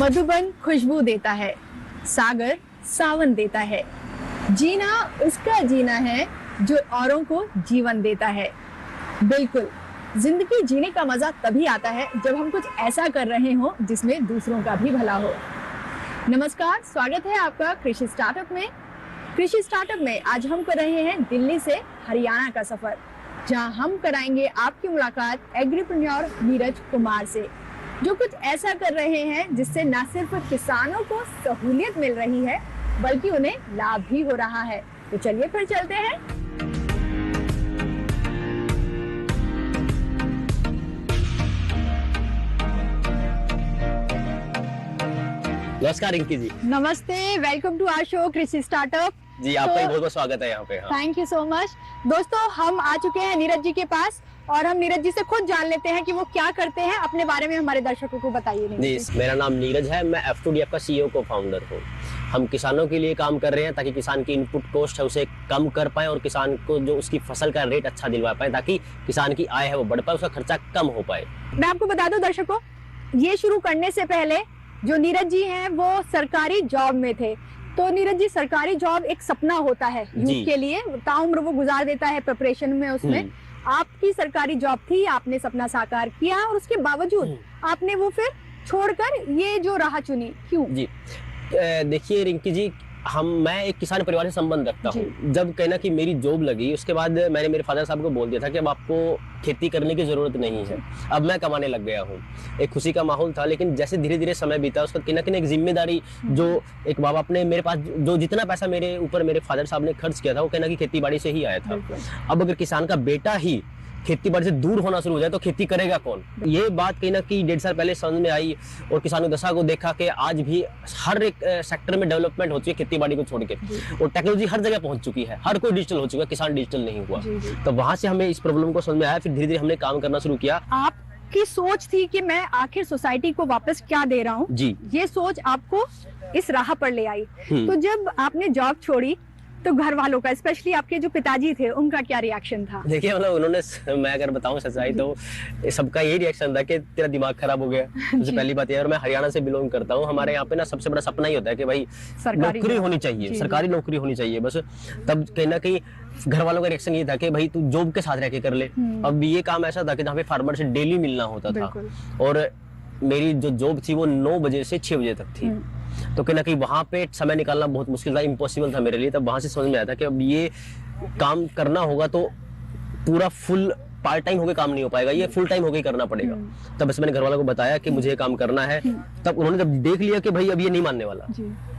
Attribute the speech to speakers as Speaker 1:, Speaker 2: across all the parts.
Speaker 1: मधुबन खुशबू देता है, सागर सावन देता है। जीना उसका जीना है जो औरों को जीवन देता है। बिल्कुल, जिंदगी जीने का मजा तभी आता है जब हम कुछ ऐसा कर रहे हो जिसमें दूसरों का भी भला हो। नमस्कार, स्वागत है आपका कृषि स्टार्टअप में। कृषि स्टार्टअप में आज हम कर रहे हैं दिल्ली से हरियाणा का सफर, जहां हम कराएंगे आपकी मुलाकात एग्रीप्रेन्योर नीरज कुमार से, जो कुछ ऐसा कर रहे हैं जिससे न सिर्फ किसानों को सहूलियत मिल रही है बल्कि उन्हें लाभ भी हो रहा है। तो चलिए फिर चलते हैं।
Speaker 2: नमस्कार रिंकी जी।
Speaker 1: नमस्ते, वेलकम टू आवर शो कृषि स्टार्टअप
Speaker 2: जी, आपका ही बहुत बहुत स्वागत है यहाँ पे। हाँ।
Speaker 1: Thank you so much. दोस्तों, हम आ चुके हैं नीरज जी के पास और हम नीरज जी से खुद जान लेते हैं कि वो क्या करते हैं। अपने बारे में हमारे दर्शकों को बताइए।
Speaker 2: जी, मेरा नाम नीरज है। मैं F2DF का CEO को फाउंडर हूँ। हम किसानों के लिए काम कर रहे हैं ताकि किसान की इनपुट कॉस्ट है उसे कम कर पाए और किसान को जो उसकी फसल का रेट अच्छा दिलवा पाए, ताकि किसान की आय है वो बढ़ पाए, उसका खर्चा कम हो पाए।
Speaker 1: मैं आपको बता दूं दर्शकों, ये शुरू करने से पहले जो नीरज जी हैं वो सरकारी जॉब में थे। तो नीरज जी, सरकारी जॉब एक सपना होता है यूथ के लिए, ताउम्र वो गुजार देता है प्रिपरेशन में उसमें। आपकी सरकारी जॉब थी, आपने सपना साकार किया और उसके बावजूद आपने वो फिर छोड़कर ये जो राह चुनी, क्यों?
Speaker 2: जी, देखिए रिंकी जी, मैं एक किसान परिवार से संबंध रखता हूँ। जब कहना कि मेरी जॉब लगी, उसके बाद मैंने मेरे फादर साहब को बोल दिया था कि अब आपको खेती करने की जरूरत नहीं है, अब मैं कमाने लग गया हूँ। एक खुशी का माहौल था, लेकिन जैसे धीरे धीरे समय बीता, उसका कहीं ना कहीं एक जिम्मेदारी, जो एक बाप बाप ने मेरे पास जो जितना पैसा मेरे ऊपर मेरे फादर साहब ने खर्च किया था, वो कहना कि खेती बाड़ी से ही आया था। अब अगर किसान का बेटा ही खेती बाड़ी से दूर होना शुरू हो जाए तो खेती करेगा कौन? ये बात कहीं ना कहीं 1.5 साल पहले समझ में आई और किसानों की दशा को देखा कि आज भी हर एक सेक्टर में डेवलपमेंट हो चुकी है खेती बाड़ी को छोड़ के, और टेक्नोलॉजी हर जगह पहुंच चुकी है, हर कोई डिजिटल हो चुका है, किसान डिजिटल नहीं हुआ। तो वहां से हमें इस प्रॉब्लम को समझ में आया, फिर धीरे धीरे हमने काम करना शुरू किया।
Speaker 1: आपकी सोच थी कि मैं आखिर सोसाइटी को वापस क्या दे रहा हूँ, ये सोच आपको इस राह पर ले आई। तो जब आपने जॉब छोड़ी तो घर वालों का, स्पेशली आपके जो पिताजी थे, उनका क्या रिएक्शन था?
Speaker 2: देखिए, मतलब उन्होंने, मैं अगर बताऊं सच्चाई तो सबका यही रिएक्शन था कि तेरा दिमाग खराब हो गया। सबसे पहली बात यह है, और मैं हरियाणा से बिलोंग करता हूं, हमारे यहाँ पे ना सबसे बड़ा सपना ही होता है कि भाई नौकरी होनी चाहिए, सरकारी नौकरी होनी चाहिए बस। तब कहीं ना कहीं घर वालों का रिएक्शन ये था कि भाई तू जॉब के साथ रह के कर ले। अब ये काम ऐसा था कि जहाँ पे फार्मर से डेली मिलना होता था, और मेरी जो जॉब थी वो 9 बजे से 6 बजे तक थी। तो कहीं ना कहीं वहां पे समय निकालना बहुत मुश्किल था, इम्पॉसिबल था मेरे लिए। तब वहां से समझ में आया था कि अब ये काम करना होगा तो पूरा फुल पार्ट टाइम होकर काम नहीं हो पाएगा, ये फुल टाइम होकर करना पड़ेगा। तब बस मैंने घर वालों को बताया कि मुझे ये काम करना है। तब उन्होंने जब देख लिया कि भाई अब ये नहीं मानने वाला,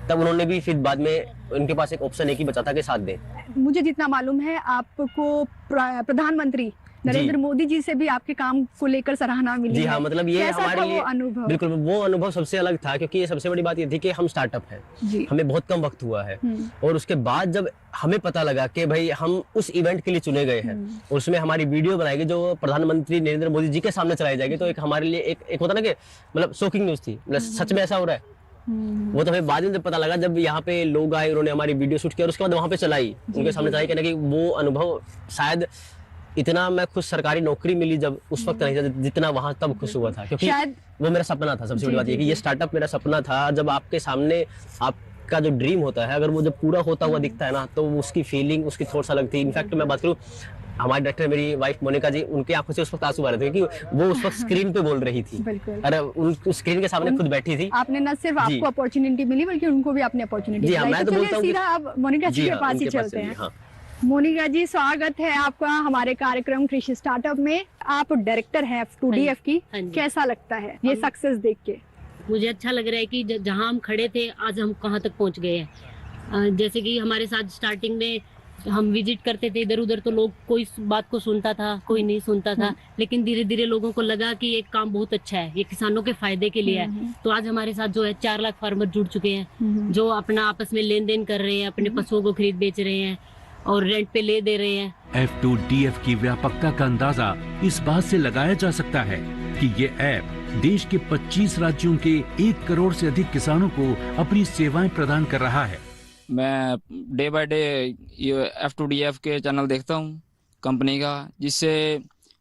Speaker 2: तब उन्होंने भी फिर बाद में, उनके पास एक ऑप्शन एक ही बचा था कि साथ दें।
Speaker 1: मुझे जितना मालूम है, आपको प्रधानमंत्री नरेंद्र मोदी जी से भी आपके काम को लेकर सराहना मिली।
Speaker 2: जी हाँ, मतलब ये हमारे लिए
Speaker 1: अनुभव,
Speaker 2: बिल्कुल वो अनुभव सबसे अलग था, क्योंकि ये सबसे बड़ी बात ये थी कि हम स्टार्टअप है, हमें बहुत कम वक्त हुआ है, और उसके बाद जब हमें पता लगा कि भाई हम उस इवेंट के लिए चुने गए हैं और उसमें हमारी वीडियो बनाएगी जो प्रधानमंत्री नरेंद्र मोदी जी के सामने चलाई जाएगी, तो एक हमारे लिए एक होता ना कि मतलब शॉकिंग न्यूज थी, मतलब सच में ऐसा हो रहा है। वो तो हमें बाद में जब पता लगा, जब यहाँ पे लोग आए, उन्होंने हमारी वीडियो शूट किया और उसके बाद वहां पे चलाई, उनके सामने चलाई, कहना कि वो अनुभव शायद इतना मैं खुश सरकारी नौकरी मिली जब उस वक्त नहीं था जितना वहां तब खुश हुआ था, क्योंकि वो मेरा सपना था। सबसे बड़ी बात ये कि ये स्टार्टअप मेरा सपना था। जब आपके सामने आपका जो ड्रीम होता है, अगर वो जब पूरा होता हुआ दिखता है ना, तो उसकी फीलिंग, उसकी थॉट्स अलग थी। इनफैक्ट मैं बात करूं, हमारे डायरेक्टर मेरी वाइफ मोनिका जी, उनकी आंखों से उस वक्त आंसू आ रहे थे, क्योंकि वो उस वक्त स्क्रीन पे बोल रही थी। अरे उन स्क्रीन के सामने खुद बैठी थी।
Speaker 1: आपने न सिर्फ आपको अपॉर्चुनिटी मिली बल्कि उनको भी आपने अपॉर्चुनिटी दी।
Speaker 2: मैं तो बोलता हूं कि
Speaker 1: सीधा अब मोनिका जी के पास ही चलते हैं। मोनिका जी, स्वागत है आपका हमारे कार्यक्रम कृषि स्टार्टअप में। आप डायरेक्टर हैं F2DF की, कैसा लगता है ये सक्सेस देख के?
Speaker 3: मुझे अच्छा लग रहा है कि जहां हम खड़े थे आज हम कहां तक पहुंच गए हैं। जैसे कि हमारे साथ स्टार्टिंग में हम विजिट करते थे इधर उधर, तो लोग कोई बात को सुनता था, कोई नहीं सुनता था, लेकिन धीरे धीरे लोगों को लगा कि ये काम बहुत अच्छा है, ये किसानों के फायदे के लिए है। तो आज हमारे साथ जो है 4 लाख फार्मर जुड़ चुके हैं, जो अपना आपस में लेन देन कर रहे हैं, अपने पशुओं को खरीद बेच रहे हैं और रेंट पे ले दे रहे हैं।
Speaker 4: F2DF की व्यापकता का अंदाजा इस बात से लगाया जा सकता है कि ये ऐप देश के 25 राज्यों के 1 करोड़ से अधिक किसानों को अपनी सेवाएं प्रदान कर रहा है।
Speaker 5: मैं डे बाय डे ये F2DF के चैनल देखता हूँ कंपनी का, जिससे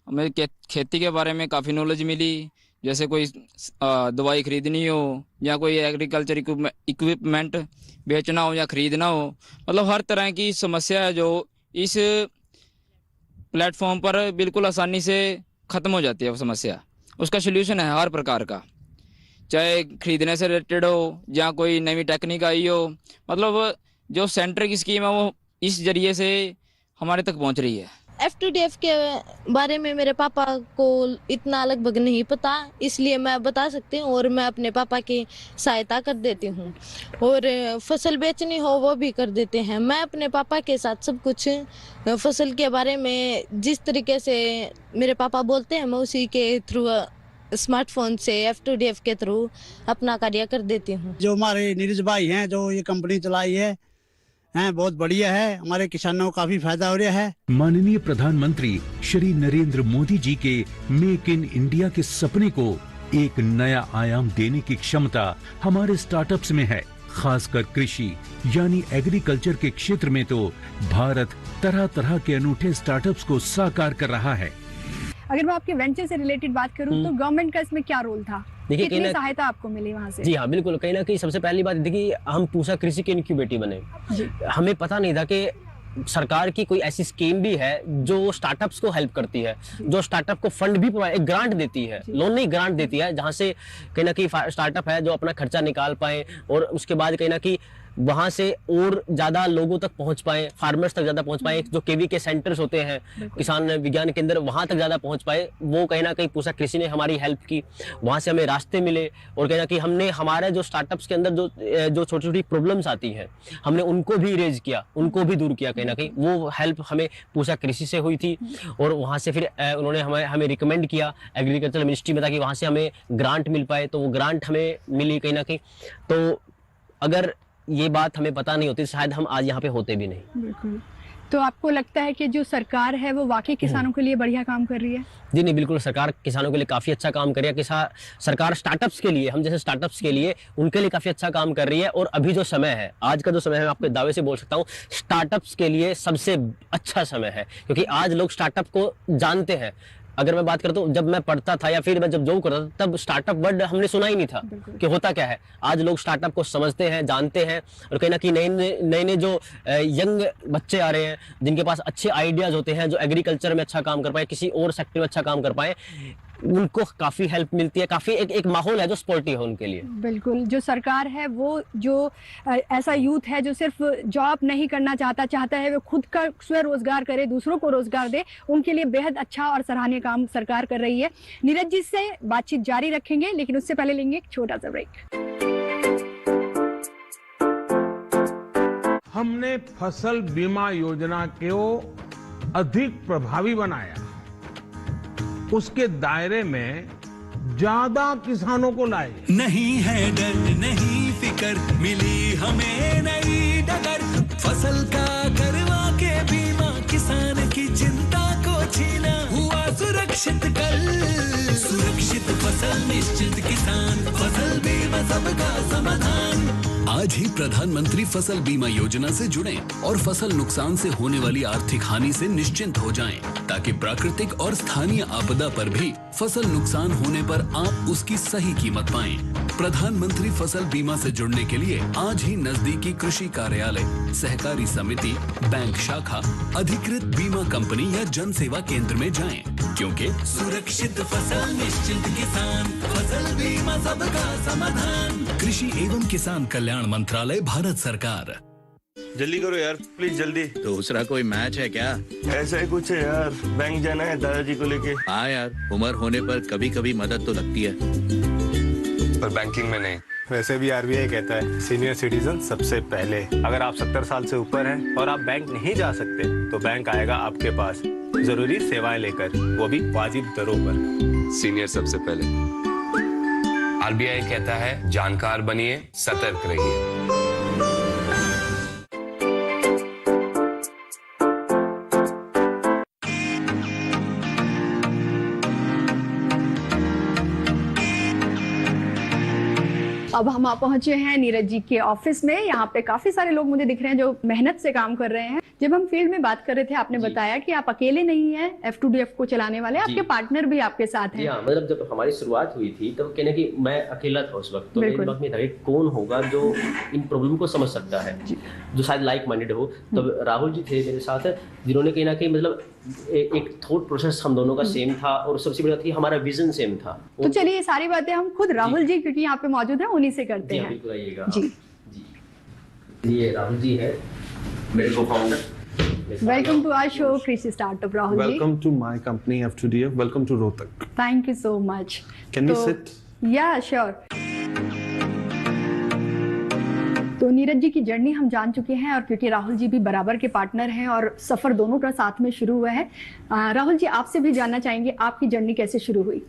Speaker 5: हमें खेती के बारे में काफ़ी नॉलेज मिली। जैसे कोई दवाई खरीदनी हो या कोई एग्रीकल्चर इक्विपमेंट बेचना हो या खरीदना हो, मतलब हर तरह की समस्या है जो इस प्लेटफॉर्म पर बिल्कुल आसानी से ख़त्म हो जाती है। वो समस्या, उसका सल्यूशन है हर प्रकार का, चाहे खरीदने से रिलेटेड हो या कोई नई टेक्निक आई हो। मतलब जो सेंटर की स्कीम है वो इस जरिए से हमारे तक पहुंच रही है।
Speaker 6: F2DF के बारे में मेरे पापा को इतना लगभग नहीं पता, इसलिए मैं बता सकती हूँ और मैं अपने पापा की सहायता कर देती हूँ। और फसल बेचनी हो वो भी कर देते हैं। मैं अपने पापा के साथ सब कुछ फसल के बारे में जिस तरीके से मेरे पापा बोलते हैं मैं उसी के थ्रू स्मार्टफोन से F2DF के थ्रू अपना कार्य कर देती हूँ।
Speaker 7: जो हमारे नीरज भाई हैं जो ये कंपनी चलाई है बहुत बढ़िया है, हमारे किसानों को काफी फायदा हो रहा है।
Speaker 4: माननीय प्रधानमंत्री श्री नरेंद्र मोदी जी के मेक इन इंडिया के सपने को एक नया आयाम देने की क्षमता हमारे स्टार्टअप्स में है। खासकर कृषि यानी एग्रीकल्चर के क्षेत्र में तो भारत तरह तरह के अनूठे स्टार्टअप्स को साकार कर रहा है।
Speaker 1: अगर मैं आपके वेंचर से रिलेटेड बात करूं तो गवर्नमेंट का इसमें क्या रोल था?
Speaker 2: देखिए,
Speaker 1: कितनी सहायता आपको मिली वहाँ से?
Speaker 2: जी हाँ, बिल्कुल। कहीं ना कहीं सबसे पहली बात देखिए, हम पूसा कृषि के इनक्यूबेटिव बने। हमें पता नहीं था कि सरकार की कोई ऐसी स्कीम भी है जो स्टार्टअप्स को हेल्प करती है, जो स्टार्टअप को फंड भी प्रोवाइड, एक ग्रांट देती है, लोन नहीं ग्रांट देती है, जहाँ से कहीं ना कहीं स्टार्टअप है जो अपना खर्चा निकाल पाए और उसके बाद कहीं ना कहीं वहां से और ज्यादा लोगों तक पहुंच पाए, फार्मर्स तक ज्यादा पहुंच पाए। जो केवी के सेंटर्स होते हैं किसान विज्ञान केंद्र, वहां तक ज्यादा पहुंच पाए। वो कहीं ना कहीं पूसा कृषि ने हमारी हेल्प की, वहां से हमें रास्ते मिले और कहीं ना कहीं हमने हमारे जो स्टार्टअप्स के अंदर जो छोटी छोटी प्रॉब्लम्स आती है हमने उनको भी रेज किया, उनको भी दूर किया। कहीं ना कहीं वो हेल्प हमें पूसा कृषि से हुई थी और वहां से फिर उन्होंने हमें रिकमेंड किया एग्रीकल्चर मिनिस्ट्री में, ताकि वहां से हमें ग्रांट मिल पाए। तो वो ग्रांट हमें मिली कहीं ना कहीं। तो अगर ये बात हमें पता नहीं होती शायद हम आज यहाँ पे होते भी नहीं।
Speaker 1: बिल्कुल। तो आपको लगता है कि जो सरकार है वो वाकई किसानों के लिए बढ़िया काम कर रही है? जी
Speaker 2: नहीं, बिल्कुल। सरकार किसानों के लिए काफी अच्छा काम कर रही है। सरकार स्टार्टअप्स के लिए, हम जैसे स्टार्टअप्स के लिए, उनके लिए काफी अच्छा काम कर रही है। और अभी जो समय है, आज का जो समय है, मैं आपके दावे से बोल सकता हूँ स्टार्टअप्स के लिए सबसे अच्छा समय है, क्योंकि आज लोग स्टार्टअप को जानते हैं। अगर मैं बात करता हूँ, जब मैं पढ़ता था या फिर मैं जब जॉब करता था तब स्टार्टअप वर्ड हमने सुना ही नहीं था कि होता क्या है। आज लोग स्टार्टअप को समझते हैं, जानते हैं और कहीं ना कहीं नए जो यंग बच्चे आ रहे हैं जिनके पास अच्छे आइडियाज होते हैं, जो एग्रीकल्चर में अच्छा काम कर पाए, किसी और सेक्टर में अच्छा काम कर पाए, उनको काफी हेल्प मिलती है। काफी एक माहौल है जो स्पोर्टिव है उनके लिए।
Speaker 1: बिल्कुल। जो सरकार है वो जो ऐसा यूथ है जो सिर्फ जॉब नहीं करना चाहता है वो खुद का स्वरोजगार करे, दूसरों को रोजगार दे, उनके लिए बेहद अच्छा और सराहनीय काम सरकार कर रही है। नीरज जी से बातचीत जारी रखेंगे, लेकिन उससे पहले लेंगे एक छोटा सा ब्रेक।
Speaker 8: हमने फसल बीमा योजना को अधिक प्रभावी बनाया, उसके दायरे में ज्यादा किसानों को लाए।
Speaker 9: नहीं है डर, नहीं फिकर, मिली हमें नई डगर। फसल का करवा के बीमा, किसान की चिंता को छीना, हुआ सुरक्षित कल। सुरक्षित फसल निश्चित किसान, फसल बीमा सबका समाधान। आज ही प्रधानमंत्री फसल बीमा योजना से जुड़ें और फसल नुकसान से होने वाली आर्थिक हानि से निश्चिंत हो जाएं, ताकि प्राकृतिक और स्थानीय आपदा पर भी फसल नुकसान होने पर आप उसकी सही कीमत पाएं। प्रधानमंत्री फसल बीमा से जुड़ने के लिए आज ही नजदीकी कृषि कार्यालय, सहकारी समिति, बैंक शाखा, अधिकृत बीमा कंपनी या जन सेवा केंद्र में जाएं, क्योंकि सुरक्षित फसल निश्चिंत किसान, फसल बीमा सबका समाधान। कृषि एवं किसान कल्याण मंत्रालय, भारत सरकार।
Speaker 10: जल्दी करो यार, प्लीज जल्दी।
Speaker 11: दूसरा कोई मैच है क्या?
Speaker 10: ऐसा ही कुछ है यार, बैंक जाना है दादाजी को लेके।
Speaker 11: हाँ यार, उम्र होने पर कभी कभी मदद तो लगती है,
Speaker 10: पर बैंकिंग में नहीं।
Speaker 12: वैसे भी आरबीआई कहता है सीनियर सिटीजन सबसे पहले। अगर आप 70 साल से ऊपर हैं और आप बैंक नहीं जा सकते तो बैंक आएगा आपके पास जरूरी सेवाएं लेकर, वो भी वाजिब दरों पर।
Speaker 10: सीनियर सबसे पहले। आरबीआई कहता है जानकार बनिए, सतर्क रहिए।
Speaker 1: अब हम हम आप पहुंचे हैं नीरज जी के ऑफिस में। यहाँ पे काफी सारे लोग मुझे दिख रहे हैं जो मेहनत से काम कर रहे हैं। जब हम फील्ड में बात कर रहे थे, आपने बताया कि आप अकेले नहीं हैं F2DF को चलाने वाले, आपके पार्टनर भी आपके साथ हैं।
Speaker 2: मतलब जब हमारी शुरुआत हुई थी तब कहने की मैं अकेला था उस वक्त, तो मेरे दिमाग में था कि कौन होगा जो इन प्रॉब्लम को समझ सकता है, जो शायद लाइक माइंडेड हो। तब राहुल जी थे मेरे साथ, जिन्होंने कहीं ना कहीं मतलब एक थॉट प्रोसेस हम दोनों का सेम था, और सबसे बड़ी बात हमारा विजन सेम था।
Speaker 1: तो चलिए सारी बातें हम खुद राहुल जी, क्योंकि यहाँ पे मौजूद है, उन्हीं से करते हैं।
Speaker 2: बिल्कुल आइएगा
Speaker 1: जी।
Speaker 2: ये राहुल जी है, मेरे cofounder.
Speaker 1: Welcome to our show, Krishi Startup, Rahul ji.
Speaker 13: Welcome to my company F2DF. Welcome to Rohtak.
Speaker 1: Thank you so much.
Speaker 13: Can we sit?
Speaker 1: Yeah, sure. तो नीरज जी की जर्नी हम जान चुके हैं, और क्योंकि राहुल जी भी बराबर के पार्टनर हैं और सफर दोनों का साथ में शुरू हुआ है, राहुल जी आपसे भी जानना चाहेंगे आपकी जर्नी कैसे शुरू हुई?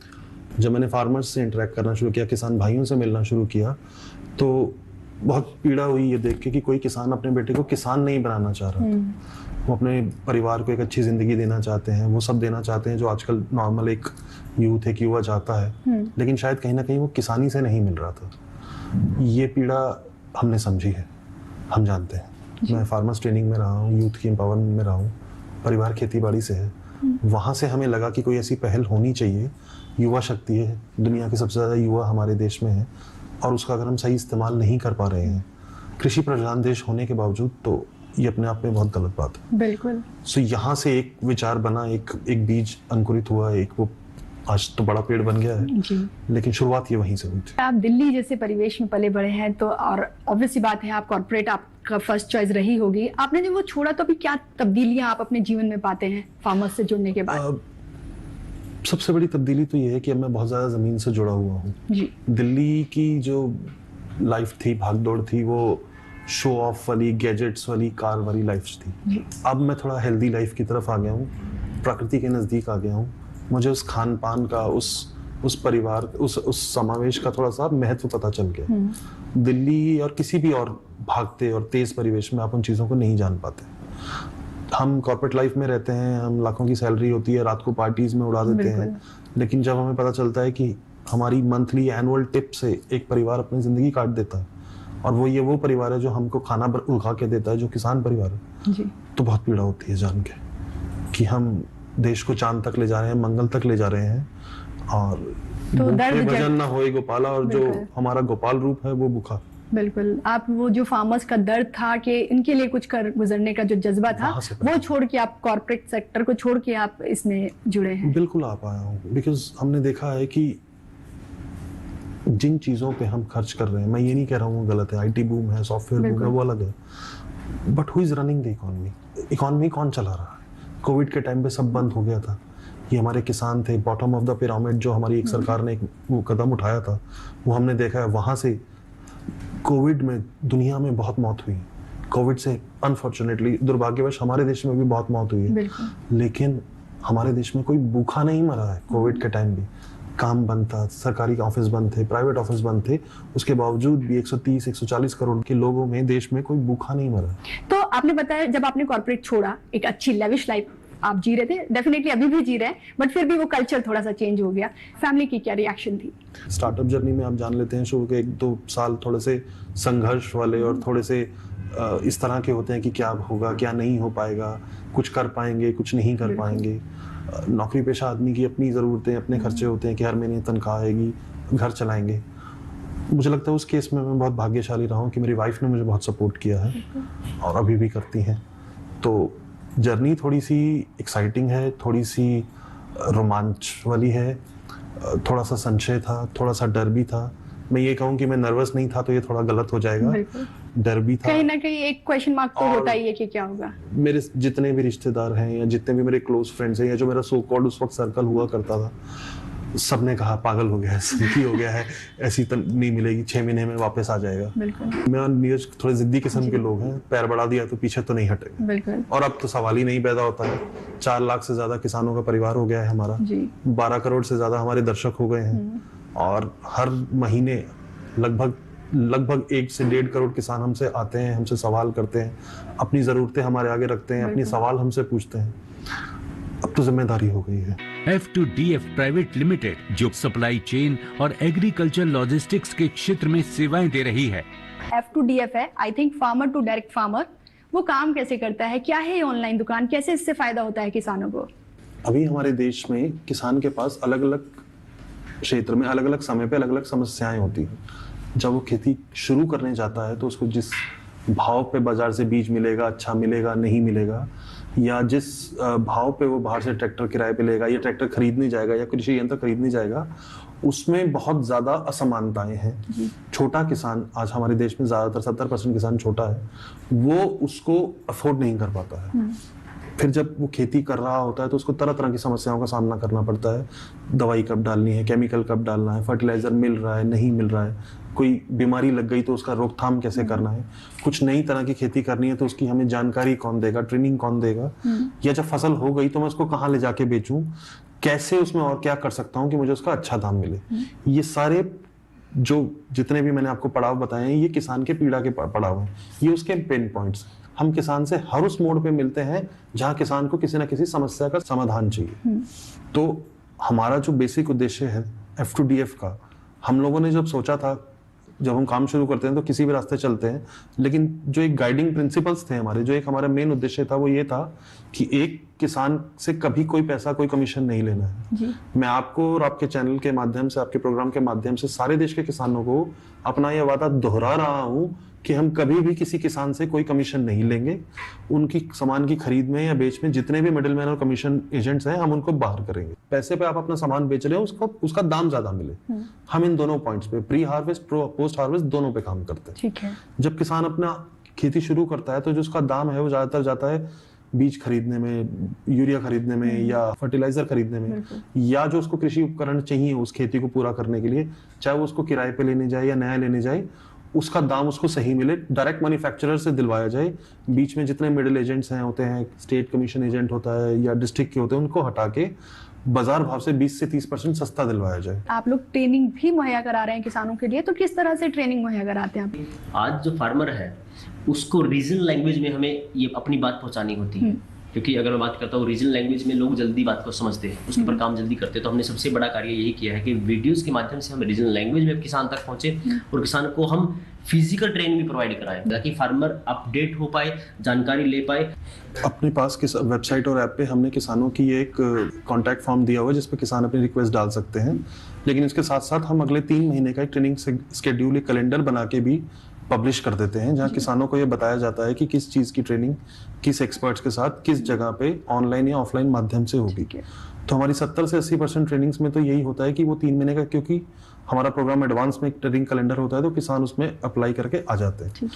Speaker 13: जब मैंने फार्मर्स से इंटरेक्ट करना शुरू किया, किसान भाइयों से मिलना शुरू किया, तो बहुत पीड़ा हुई ये देख के कि कोई किसान अपने बेटे को किसान नहीं बनाना चाह रहा था। वो अपने परिवार को एक अच्छी जिंदगी देना चाहते हैं, वो सब देना चाहते हैं जो आजकल नॉर्मल एक यूथ, एक युवा चाहता है, लेकिन शायद कहीं ना कहीं वो किसानी से नहीं मिल रहा था। ये पीड़ा हमने समझी है, हम जानते हैं। मैं फार्मर्स ट्रेनिंग में रहा हूँ, यूथ की एम्पावरमेंट में रहा हूँ, परिवार खेती बाड़ी से है। वहाँ से हमें लगा कि कोई ऐसी पहल होनी चाहिए। युवा शक्ति है, दुनिया के सबसे ज़्यादा युवा हमारे देश में है, और उसका अगर हम सही इस्तेमाल नहीं कर पा रहे हैं, कृषि प्रधान देश होने के बावजूद, तो ये अपने आप में बहुत गलत बात है।
Speaker 1: बिल्कुल।
Speaker 13: सो यहाँ से एक विचार बना, एक बीज अंकुरित हुआ, एक वो आज तो बड़ा पेड़ बन गया है जी। लेकिन शुरुआत ये वहीं से हुई थी।
Speaker 1: आप दिल्ली जैसे परिवेश में पले बड़े हैं, तो और ऑब्वियसली बात है आप कॉर्पोरेट आपका फर्स्ट चॉइस रही होगी। आपने जब वो छोड़ा तो अभी क्या तब्दीलियां आप अपने जीवन में पाते हैं फार्मर्स से जुड़ने के बाद?
Speaker 13: सबसे बड़ी तब्दीली तो ये है कि अब मैं बहुत ज्यादा जमीन से जुड़ा हुआ हूँ। दिल्ली की जो लाइफ थी, भागदौड़ थी, वो शो ऑफ वाली, गैजेट्स वाली, कार वाली लाइफ थी। अब मैं थोड़ा हेल्दी लाइफ की तरफ आ गया हूँ, प्रकृति के नजदीक आ गया हूँ। मुझे उस खान पान का, उस परिवार, उस समावेश का थोड़ा सा महत्व पता चल गया। दिल्ली और किसी भी और भागते और तेज परिवेश में आप उन चीजों को नहीं जान पाते। हम कॉर्पोरेट लाइफ में रहते हैं, हम लाखों की सैलरी होती है, रात को पार्टीज में उड़ा देते हैं, लेकिन जब हमें पता चलता है कि हमारी मंथली एनुअल टिप से एक परिवार अपनी जिंदगी काट देता है, और वो परिवार है जो हमको खाना उगा के देता है, जो किसान परिवार है जी। तो बहुत पीड़ा होती है जान के कि हम देश को चांद तक ले जा रहे हैं, मंगल तक ले जा रहे हैं, और
Speaker 1: तो
Speaker 13: भजन ना होए गोपाला, और जो हमारा गोपाल रूप है वो भूखा।
Speaker 1: बिल्कुल। आप वो जो फार्मर्स का दर्द था कि इनके लिए कुछ कर गुजरने का जो जज्बा था, वो छोड़ के आप कॉर्पोरेट सेक्टर को छोड़ के आप इसमें जुड़े हैं?
Speaker 13: बिल्कुल आ पाया हूँ, बिकॉज हमने देखा है कि जिन चीजों पे हम खर्च कर रहे हैं, मैं ये नहीं कह रहा हूँ गलत है, IT बूम है, सॉफ्टवेयर बूम है, वो अलग है, but who is running the economy? Economy कौन चला रहा है? कोविड के टाइम पे सब बंद हो गया था, ये हमारे किसान थे, बॉटम ऑफ द पिरामिड, जो हमारी एक सरकार ने वो कदम उठाया था, वो हमने देखा है। वहां से कोविड में दुनिया में बहुत मौत हुई, कोविड से अनफॉर्चुनेटली, दुर्भाग्यवश हमारे देश में भी बहुत मौत हुई है, लेकिन हमारे देश में कोई भूखा नहीं मरा है। कोविड के टाइम भी काम बंद था, सरकारी ऑफिस बंद थे, प्राइवेट ऑफिस बंद थे, उसके बावजूद भी 130-140 करोड़ के लोगों में देश में कोई भूखा नहीं मरा।
Speaker 1: तो आपने बताया जब आपने कॉर्पोरेट छोड़ा, एक अच्छी लेविश लाइफ आप जी रहे थे, डेफिनेटली अभी भी जी रहे हैं, बट फिर भी वो कल्चर थोड़ा सा चेंज हो गया। फैमिली की क्या रिएक्शन थी?
Speaker 13: स्टार्टअप जर्नी में आप जान लेते हैं, शुरू के 1-2 साल थोड़े से संघर्ष वाले और थोड़े से इस तरह के होते हैं कि क्या होगा, क्या नहीं हो पाएगा, कुछ कर पाएंगे, कुछ नहीं कर पाएंगे। नौकरी पेशा आदमी की अपनी ज़रूरतें, अपने खर्चे होते हैं कि हर महीने तनख्वाह आएगी, घर चलाएंगे। मुझे लगता है उस केस में मैं बहुत भाग्यशाली रहा हूँ कि मेरी वाइफ ने मुझे बहुत सपोर्ट किया है और अभी भी करती हैं। तो जर्नी थोड़ी सी एक्साइटिंग है, थोड़ी सी रोमांच वाली है, थोड़ा सा संशय था, थोड़ा सा डर भी था। मैं ये कहूँ कि मैं नर्वस नहीं था तो ये थोड़ा गलत हो जाएगा, डर भी था।
Speaker 1: कहीं ना कहीं एक क्वेश्चन मार्क तो होता ही है कि क्या होगा।
Speaker 13: मेरे जितने भी रिश्तेदार हैं या जितने भी मेरे क्लोज फ्रेंड्स हैं या जो मेरा सो कॉल्ड उस वक्त सर्कल हुआ करता था, सबने कहा पागल हो गया है, संकी हो गया है, ऐसी तो नहीं मिलेगी, 6 महीने में वापस आ जाएगा। मैं और नीरज थोड़े जिद्दी किस्म के लोग हैं, पैर बढ़ा दिया तो पीछे तो नहीं हटेगा। और अब तो सवाल ही नहीं पैदा होता है। 4 लाख से ज्यादा किसानों का परिवार हो गया है हमारा, 12 करोड़ से ज्यादा हमारे दर्शक हो गए हैं, और हर महीने लगभग 1 से 1.5 करोड़ किसान हमसे आते हैं, हमसे सवाल करते हैं, अपनी जरूरतें हमारे आगे रखते हैं, अपनी सवाल हमसे पूछते हैं। अब तो जिम्मेदारी हो गई है।
Speaker 4: F2DF प्राइवेट लिमिटेड जो सप्लाई चेन और एग्रीकल्चर लॉजिस्टिक्स के क्षेत्र में सेवाएं दे रही है।
Speaker 1: F2DF है, I think farmer to direct farmer. वो काम कैसे करता है, क्या है ये ऑनलाइन दुकान, कैसे इससे फायदा होता है किसानों को?
Speaker 13: अभी हमारे देश में किसान के पास अलग अलग क्षेत्र में अलग अलग समय पे अलग अलग समस्याएं होती हैं। जब वो खेती शुरू करने जाता है तो उसको जिस भाव पे बाजार से बीज मिलेगा, अच्छा मिलेगा, नहीं मिलेगा, या जिस भाव पे वो बाहर से ट्रैक्टर किराए पे लेगा या ट्रैक्टर खरीदने जाएगा या कृषि यंत्र खरीदने जाएगा, उसमें बहुत ज्यादा असमानताएं हैं। छोटा किसान, आज हमारे देश में ज्यादातर 70% किसान छोटा है, वो उसको अफोर्ड नहीं कर पाता है। फिर जब वो खेती कर रहा होता है तो उसको तरह तरह की समस्याओं का सामना करना पड़ता है। दवाई कब डालनी है, केमिकल कब डालना है, फर्टिलाइजर मिल रहा है, नहीं मिल रहा है, कोई बीमारी लग गई तो उसका रोकथाम कैसे करना है, कुछ नई तरह की खेती करनी है तो उसकी हमें जानकारी कौन देगा, ट्रेनिंग कौन देगा, या जब फसल हो गई तो मैं उसको कहाँ ले जाके बेचूं, कैसे उसमें और क्या कर सकता हूँ कि मुझे उसका अच्छा दाम मिले। ये सारे जो जितने भी मैंने आपको पड़ाव बताए हैं, ये किसान के पीड़ा के पड़ाव हैं, ये उसके पेन पॉइंट्स। हम किसान से हर उस मोड़ पे मिलते हैं जहां किसान को किसी ना किसी समस्या का समाधान चाहिए। तो हमारा जो बेसिक उद्देश्य है F2DF का, हम लोगों ने जब सोचा था, जब हम काम शुरू करते हैं तो किसी भी रास्ते चलते हैं, लेकिन जो एक गाइडिंग प्रिंसिपल्स थे हमारे, जो एक हमारा मेन उद्देश्य था, वो ये था कि एक किसान से कभी कोई पैसा, कोई कमीशन नहीं लेना है। जी। मैं आपको और आपके चैनल के माध्यम से, आपके प्रोग्राम के माध्यम से सारे देश के किसानों को अपना यह वादा दोहरा रहा हूं कि हम कभी भी किसी किसान से कोई कमीशन नहीं लेंगे। उनकी सामान की खरीद में या बेच में जितने भी मिडिल मैन और कमीशन एजेंट्स हैं, हम उनको बाहर करेंगे। पैसे पे आप अपना सामान बेच रहे हो, उसका दाम ज्यादा मिले। हम इन दोनों पॉइंट्स पे, प्री हार्वेस्ट, पोस्ट हार्वेस्ट, दोनों पे काम करते हैं। ठीक है। जब किसान अपना खेती शुरू करता है तो जो उसका दाम है वो ज्यादातर जाता है बीज खरीदने में, यूरिया खरीदने में, या फर्टिलाइजर खरीदने में, या जो उसको कृषि उपकरण चाहिए उस खेती को पूरा करने के लिए, चाहे वो उसको किराए पे लेने जाए या नया लेने जाए, उसका दाम उसको सही मिले, डायरेक्ट मैन्युफैक्चरर से दिलवाया जाए। बीच में जितने मिडिल एजेंट्स हैं होते हैं, स्टेट कमीशन एजेंट होता है या डिस्ट्रिक्ट के होते हैं, उनको हटा के बाजार भाव से 20 से 30% सस्ता दिलवाया जाए।
Speaker 1: आप लोग ट्रेनिंग भी मुहैया करा रहे हैं किसानों के लिए, तो किस तरह से ट्रेनिंग मुहैया कराते हैं आप?
Speaker 2: आज जो फार्मर है उसको रीजनल लैंग्वेज में हमें ये अपनी बात पहुंचानी होती है, क्योंकि अगर मैं बात करता हूँ रीजनल लैंग्वेज में, लोग जल्दी बात को समझते हैं, उसके ऊपर काम जल्दी करते हैं। तो हमने सबसे बड़ा कार्य यही किया है कि वीडियोस के माध्यम से हम रीजनल लैंग्वेज में किसान तक पहुंचे और किसान को हम फिजिकल ट्रेनिंग भी प्रोवाइड कराएं, ताकि फार्मर अपडेट हो पाए, जानकारी ले पाए।
Speaker 13: अपने पास किस वेबसाइट और ऐप पे हमने किसानों की एक कॉन्टैक्ट फॉर्म दिया हुआ है जिस पे किसान अपनी रिक्वेस्ट डाल सकते हैं, लेकिन इसके साथ साथ हम अगले 3 महीने का एक ट्रेनिंग स्केड्यूल, एक कैलेंडर बना के भी पब्लिश कर देते हैं, जहां किसानों को ये बताया जाता है कि किस चीज की ट्रेनिंग किस एक्सपर्ट्स के साथ किस जगह पे ऑनलाइन या ऑफलाइन माध्यम से होगी। तो हमारी 70 से 80% ट्रेनिंग्स में तो यही होता है कि वो 3 महीने का, क्योंकि हमारा प्रोग्राम एडवांस में एक ट्रेनिंग कैलेंडर होता है, तो किसान उसमें अप्लाई करके आ जाते हैं।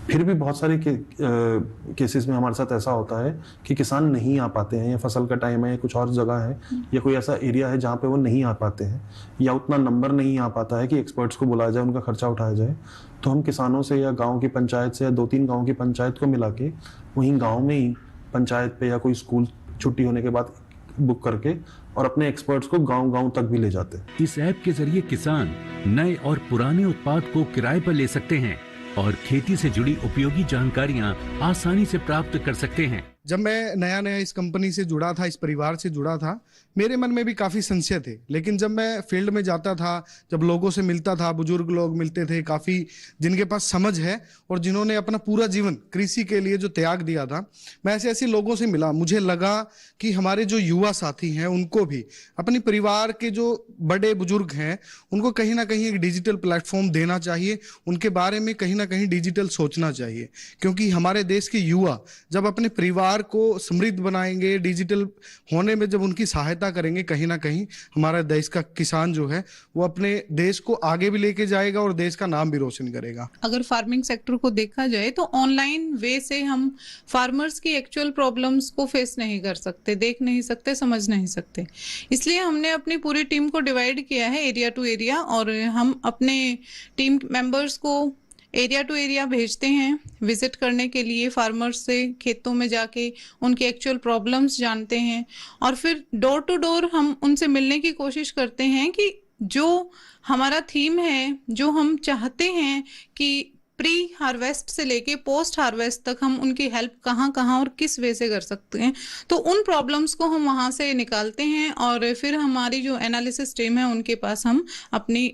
Speaker 13: फिर भी बहुत सारे केसेस में हमारे साथ ऐसा होता है कि किसान नहीं आ पाते हैं, या फसल का टाइम है, या कुछ और जगह है, या कोई ऐसा एरिया है जहाँ पे वो नहीं आ पाते हैं, या उतना नंबर नहीं आ पाता है कि एक्सपर्ट्स को बुलाया जाए, उनका खर्चा उठाया जाए। तो हम किसानों से या गाँव की पंचायत से या 2-3 गाँव की पंचायत को मिला के वहीं गाँव में ही पंचायत पे या कोई स्कूल छुट्टी होने के बाद बुक करके और अपने एक्सपर्ट्स को गांव-गांव तक भी ले जाते हैं।
Speaker 4: इस ऐप के जरिए किसान नए और पुराने उत्पाद को किराए पर ले सकते हैं और खेती से जुड़ी उपयोगी जानकारियां आसानी से प्राप्त कर सकते हैं।
Speaker 14: जब मैं नया इस कंपनी से जुड़ा था, इस परिवार से जुड़ा था, मेरे मन में भी काफ़ी संशय थे। लेकिन जब मैं फील्ड में जाता था, जब लोगों से मिलता था, बुजुर्ग लोग मिलते थे काफ़ी, जिनके पास समझ है और जिन्होंने अपना पूरा जीवन कृषि के लिए जो त्याग दिया था, मैं ऐसे लोगों से मिला। मुझे लगा कि हमारे जो युवा साथी हैं उनको भी, अपने परिवार के जो बड़े बुजुर्ग हैं, उनको कहीं ना कहीं एक डिजिटल प्लेटफॉर्म देना चाहिए, उनके बारे में कहीं ना कहीं डिजिटल सोचना चाहिए। क्योंकि हमारे देश के युवा जब अपने परिवार को समृद्ध बनाएंगे, डिजिटल होने में जब उनकी सहायता करेंगे, कहीं ना कहीं हमारा देश का किसान जो है वो अपने देश को आगे भी लेके जाएगा और देश का नाम भी रोशन करेगा।
Speaker 15: अगर फार्मिंग सेक्टर को देखा जाए तो ऑनलाइन वे से हम फार्मर्स की एक्चुअल प्रॉब्लम्स को फेस नहीं कर सकते, देख नहीं सकते, समझ नहीं सकते। इसलिए हमने अपनी पूरी टीम को डिवाइड किया है एरिया टू एरिया, और हम अपने टीम मेंबर्स को एरिया टू एरिया भेजते हैं विजिट करने के लिए, फार्मर्स से खेतों में जाके उनके एक्चुअल प्रॉब्लम्स जानते हैं, और फिर डोर टू डोर हम उनसे मिलने की कोशिश करते हैं कि जो हमारा थीम है, जो हम चाहते हैं कि प्री हार्वेस्ट से लेके पोस्ट हार्वेस्ट तक हम उनकी हेल्प कहाँ और किस वे से कर सकते हैं। तो उन प्रॉब्लम्स को हम वहाँ से निकालते हैं और फिर हमारी जो एनालिसिस टीम है उनके पास हम अपनी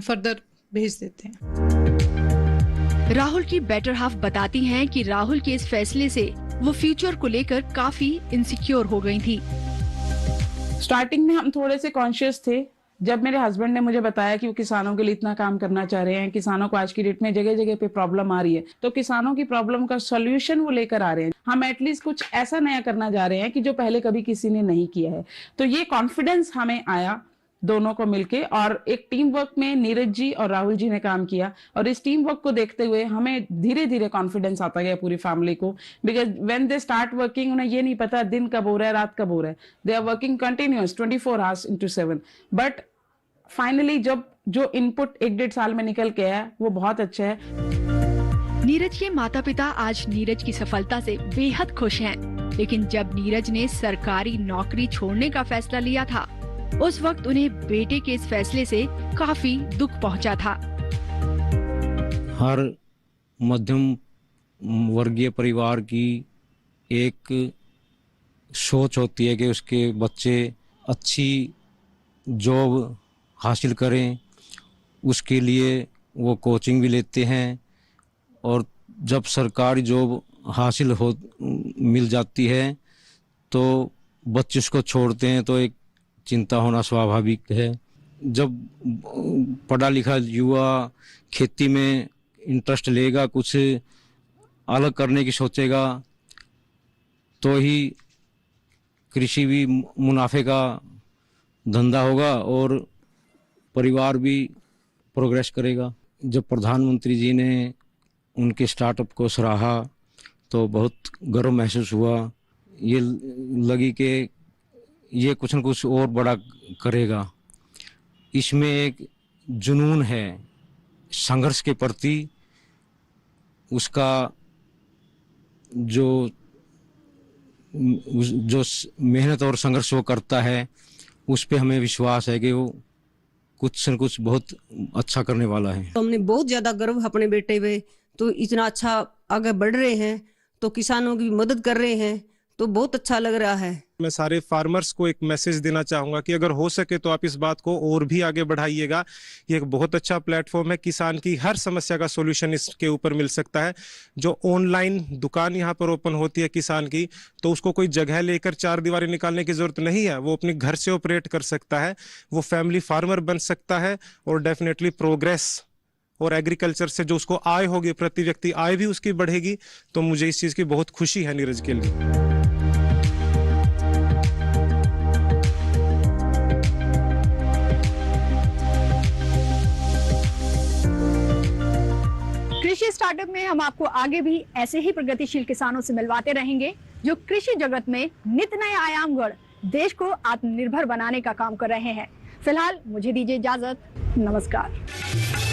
Speaker 15: फर्दर भेज देते हैं।
Speaker 1: राहुल की बेटर हाफ बताती हैं कि राहुल के इस फैसले से वो फ्यूचर को लेकर काफी इनसिक्योर हो गई थी।
Speaker 16: स्टार्टिंग में हम थोड़े से कॉन्शियस थे। जब मेरे हस्बैंड ने मुझे बताया कि वो किसानों के लिए इतना काम करना चाह रहे हैं, किसानों को आज की डेट में जगह जगह पे प्रॉब्लम आ रही है, तो किसानों की प्रॉब्लम का सॉल्यूशन वो लेकर आ रहे हैं। हम एटलीस्ट कुछ ऐसा नया करना जा रहे हैं कि जो पहले कभी किसी ने नहीं किया है। तो ये कॉन्फिडेंस हमें आया दोनों को मिलके, और एक टीम वर्क में नीरज जी और राहुल जी ने काम किया, और इस टीम वर्क को देखते हुए हमें धीरे धीरे कॉन्फिडेंस आता गया पूरी फैमिली को। Because when they start working, उन्हें ये नहीं पता दिन कब हो रहा है, रात कब हो रहा है। They are working continuous 24 hours into 7। But finally जब जो इनपुट 1-1.5 साल में निकल के आया वो बहुत अच्छा है।
Speaker 1: नीरज के माता पिता आज नीरज की सफलता से बेहद खुश हैं, लेकिन जब नीरज ने सरकारी नौकरी छोड़ने का फैसला लिया था, उस वक्त उन्हें बेटे के इस फैसले से काफी दुख पहुंचा था।
Speaker 17: हर मध्यम वर्गीय परिवार की एक सोच होती है कि उसके बच्चे अच्छी जॉब हासिल करें, उसके लिए वो कोचिंग भी लेते हैं, और जब सरकारी जॉब हासिल मिल जाती है तो बच्चे उसको छोड़ते हैं, तो एक चिंता होना स्वाभाविक है। जब पढ़ा लिखा युवा खेती में इंटरेस्ट लेगा, कुछ अलग करने की सोचेगा, तो ही कृषि भी मुनाफे का धंधा होगा और परिवार भी प्रोग्रेस करेगा। जब प्रधानमंत्री जी ने उनके स्टार्टअप को सराहा तो बहुत गर्व महसूस हुआ। ये लगी कि ये कुछ न कुछ और बड़ा करेगा। इसमें एक जुनून है संघर्ष के प्रति, उसका जो मेहनत और संघर्ष वो करता है, उस पे हमें विश्वास है कि वो कुछ न कुछ बहुत अच्छा करने वाला है।
Speaker 18: तो हमने बहुत ज्यादा गर्व अपने बेटे पे, तो इतना अच्छा आगे बढ़ रहे हैं, तो किसानों की मदद कर रहे हैं, तो बहुत अच्छा लग रहा है।
Speaker 19: मैं सारे फार्मर्स को एक मैसेज देना चाहूंगा कि अगर हो सके तो आप इस बात को और भी आगे बढ़ाइएगा। ये एक बहुत अच्छा प्लेटफॉर्म है, किसान की हर समस्या का सॉल्यूशन इसके ऊपर मिल सकता है। जो ऑनलाइन दुकान यहाँ पर ओपन होती है किसान की, तो उसको कोई जगह लेकर 4 दीवारें निकालने की जरूरत नहीं है, वो अपने घर से ऑपरेट कर सकता है, वो फैमिली फार्मर बन सकता है, और डेफिनेटली प्रोग्रेस और एग्रीकल्चर से जो उसको आय होगी, प्रति व्यक्ति आय भी उसकी बढ़ेगी। तो मुझे इस चीज की बहुत खुशी है नीरज के लिए।
Speaker 1: कृषि स्टार्टअप में हम आपको आगे भी ऐसे ही प्रगतिशील किसानों से मिलवाते रहेंगे, जो कृषि जगत में नित नए आयाम गढ़ देश को आत्मनिर्भर बनाने का काम कर रहे हैं। फिलहाल मुझे दीजिए इजाजत, नमस्कार।